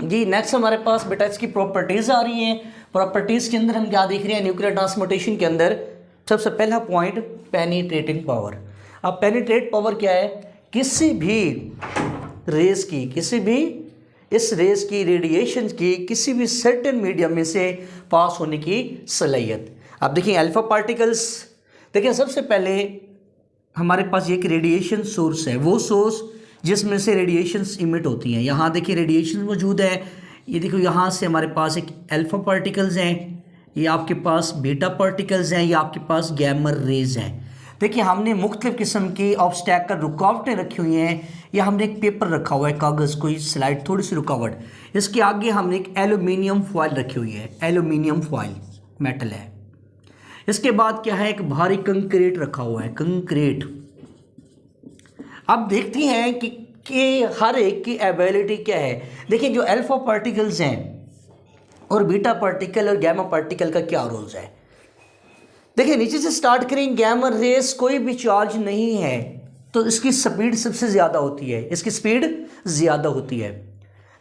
जी next हमारे पास बेटा इसकी प्रॉपर्टीज़ आ रही हैं। प्रॉपर्टीज़ के अंदर हम क्या देख रहे हैं न्यूक्लियर ट्रांसपोर्टेशन के अंदर, सबसे पहला पॉइंट पेनिट्रेटिंग पावर। अब पेनिट्रेट पावर क्या है, किसी भी रेस की, किसी भी इस रेस की, रेडिएशन की किसी भी सर्टेन मीडियम में से पास होने की सलाहियत। अब देखिए अल्फा पार्टिकल्स, देखिए सबसे पहले हमारे पास ये एक रेडिएशन सोर्स है, वो सोर्स जिसमें से रेडिएशंस इमिट होती हैं। यहाँ देखिए रेडिएशन मौजूद है, ये देखो यहाँ से हमारे पास एक अल्फा पार्टिकल्स हैं, ये आपके पास बीटा पार्टिकल्स हैं, ये आपके पास गैमा रेज हैं। देखिए हमने मुख्तलिफ किस्म की ऑब्स्टैकल रुकावटें रखी हुई हैं, या हमने एक पेपर रखा हुआ है, कागज़, कोई स्लाइड, थोड़ी सी रुकावट, इसके आगे हमने एक एल्यूमिनियम फॉइल रखी हुई है, एल्यूमिनियम फॉइल मेटल है। इसके बाद क्या है, एक भारी कंक्रीट रखा हुआ है, कंक्रीट। अब देखते हैं कि हर एक की एबिलिटी क्या है। देखिए जो अल्फा पार्टिकल्स हैं और बीटा पार्टिकल और गैमा पार्टिकल का क्या रोल्स है। देखिए नीचे से स्टार्ट करें, गैमा रेस कोई भी चार्ज नहीं है तो इसकी स्पीड सबसे ज़्यादा होती है, इसकी स्पीड ज़्यादा होती है,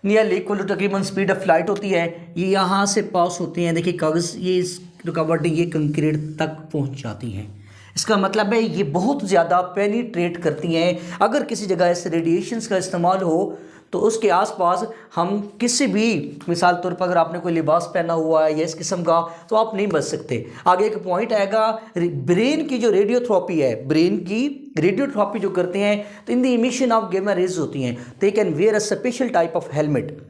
नियरली इक्वल टू तकरीबन स्पीड ऑफ लाइट होती है। ये यहाँ से पास होते हैं, देखिए कागज़, ये इस रुकावटें ये कंक्रीट तक पहुँच जाती हैं। इसका मतलब है ये बहुत ज़्यादा पेनिट्रेट करती हैं। अगर किसी जगह इस रेडिएशंस का इस्तेमाल हो तो उसके आसपास हम किसी भी, मिसाल तौर पर अगर आपने कोई लिबास पहना हुआ है या इस किस्म का, तो आप नहीं बच सकते। आगे एक पॉइंट आएगा, ब्रेन की जो रेडियोथेरेपी है, ब्रेन की रेडियोथेरेपी जो करते हैं तो in the emission of gamma rays होती हैं, they can wear a special type of helmet,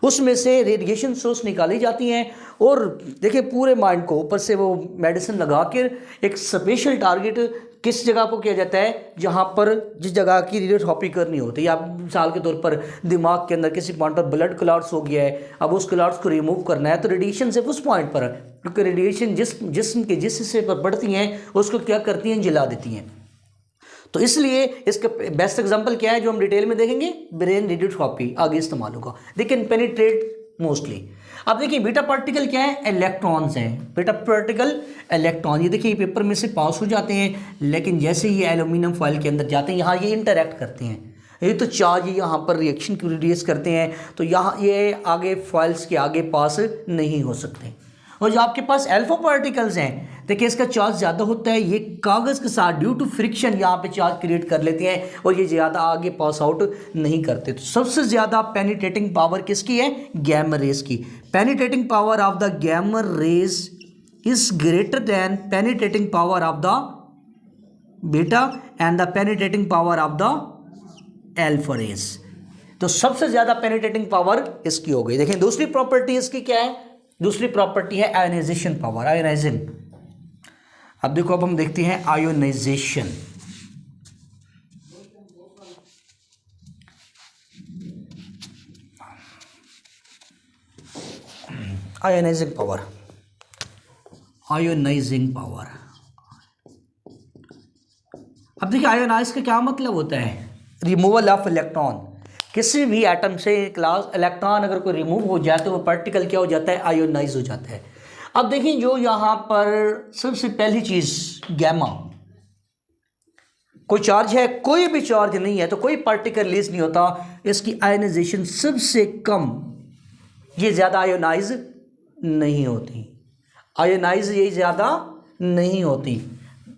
उसमें से रेडिएशन सोर्स निकाली जाती हैं और देखिए पूरे माइंड को ऊपर से वो मेडिसिन लगा कर एक स्पेशल टारगेट किस जगह को किया जाता है, जहाँ पर जिस जगह की रेडियोथेरेपी करनी होती है। या मिसाल के तौर पर दिमाग के अंदर किसी पॉइंट पर ब्लड क्लॉट्स हो गया है, अब उस क्लॉट्स को रिमूव करना है तो रेडिएशन सिर्फ उस पॉइंट पर है, क्योंकि रेडिएशन जिस्म के जिस हिस्से पर बढ़ती हैं उसको क्या करती हैं, जला देती हैं। तो इसलिए इसका बेस्ट एग्जांपल क्या है जो हम डिटेल में देखेंगे, ब्रेन रेडियोथेरेपी आगे इस्तेमाल होगा। लेकिन पेनिट्रेट मोस्टली। अब देखिए बीटा पार्टिकल क्या है, इलेक्ट्रॉन्स हैं, बीटा पार्टिकल इलेक्ट्रॉन। ये देखिए पेपर में से पास हो जाते हैं, लेकिन जैसे ही एल्यूमिनियम फॉइल के अंदर जाते हैं यहाँ ये इंटरैक्ट करते हैं, ये तो चार्ज यहाँ पर रिएक्शन को रिड्यूस करते हैं, तो यहाँ ये आगे फॉइल्स के आगे पास नहीं हो सकते। और जो आपके पास अल्फा पार्टिकल्स हैं, देखिए इसका चार्ज ज़्यादा होता है, ये कागज़ के साथ ड्यू टू फ्रिक्शन यहाँ पे चार्ज क्रिएट कर लेते हैं और ये ज़्यादा आगे पास आउट नहीं करते। तो सबसे ज़्यादा पेनिट्रेटिंग पावर किसकी है, गैमा रेज की। Penetrating power of the gamma rays is greater than penetrating power of the beta and the penetrating power of the alpha rays. तो सबसे ज़्यादा पेनिट्रेटिंग पावर इसकी हो गई। देखें दूसरी प्रॉपर्टी इसकी क्या है, दूसरी प्रॉपर्टी है आयोनाइजेशन पावर, आयोनाइजिंग। अब देखो अब हम देखते हैं ionization. Ionizing power, ionizing power. अब देखिए आयोनाइज का क्या मतलब होता है, रिमूवल ऑफ इलेक्ट्रॉन। किसी भी एटम से क्लास इलेक्ट्रॉन अगर कोई रिमूव हो जाए तो वो पार्टिकल क्या हो जाता है, आयोनाइज हो जाता है। अब देखिए जो यहाँ पर सबसे पहली चीज़ गैमा, कोई चार्ज है, कोई भी चार्ज नहीं है तो कोई पार्टिकल रिलीज नहीं होता, इसकी आयोनाइजेशन सबसे कम, ये ज़्यादा आयोनाइज नहीं होती, आयोनाइज ये ज़्यादा नहीं होती।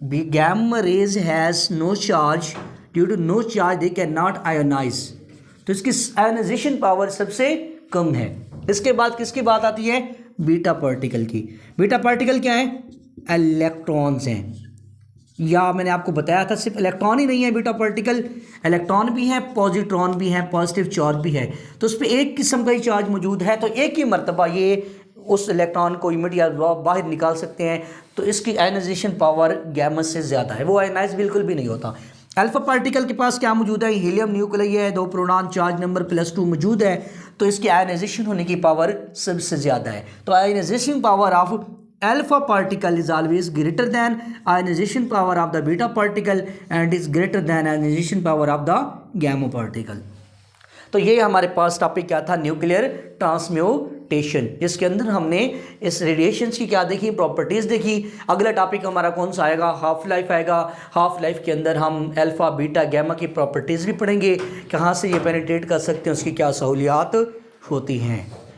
Gamma rays has no charge, due to no charge they can not ionize, तो इसकी आयोनाइजेशन पावर सबसे कम है। इसके बाद किसकी बात आती है, बीटा पार्टिकल की। बीटा पार्टिकल क्या है, इलेक्ट्रॉन्स हैं, या मैंने आपको बताया था सिर्फ इलेक्ट्रॉन ही नहीं है बीटा पार्टिकल, इलेक्ट्रॉन भी हैं, पॉजिट्रॉन भी हैं, पॉजिटिव चार्ज भी है। तो उस पर एक किस्म का ही चार्ज मौजूद है तो एक ही मरतबा ये उस इलेक्ट्रॉन को इमिट या बाहर निकाल सकते हैं, तो इसकी आयोनाइजेशन पावर गैमा से ज़्यादा है, वो आयोनाइज बिल्कुल भी नहीं होता। अल्फा पार्टिकल के पास क्या मौजूद है, हीलियम न्यूक्लियस है, 2 प्रोटॉन, चार्ज नंबर +2 मौजूद है, तो इसकी आयोनाइजेशन होने की पावर सबसे ज़्यादा है। तो ionization power of alpha particle is always greater than ionization power of the beta particle and is greater than ionization power of the gamma particle. तो ये हमारे पास टॉपिक क्या था, न्यूक्लियर ट्रांसम्यूटेशन, जिसके अंदर हमने इस रेडिएशंस की क्या देखी, प्रॉपर्टीज़ देखी। अगला टॉपिक हमारा कौन सा आएगा, हाफ लाइफ आएगा। हाफ लाइफ के अंदर हम अल्फ़ा बीटा गैमा की प्रॉपर्टीज़ भी पढ़ेंगे, कहाँ से ये पेनिट्रेट कर सकते हैं, उसकी क्या सहूलियात होती हैं।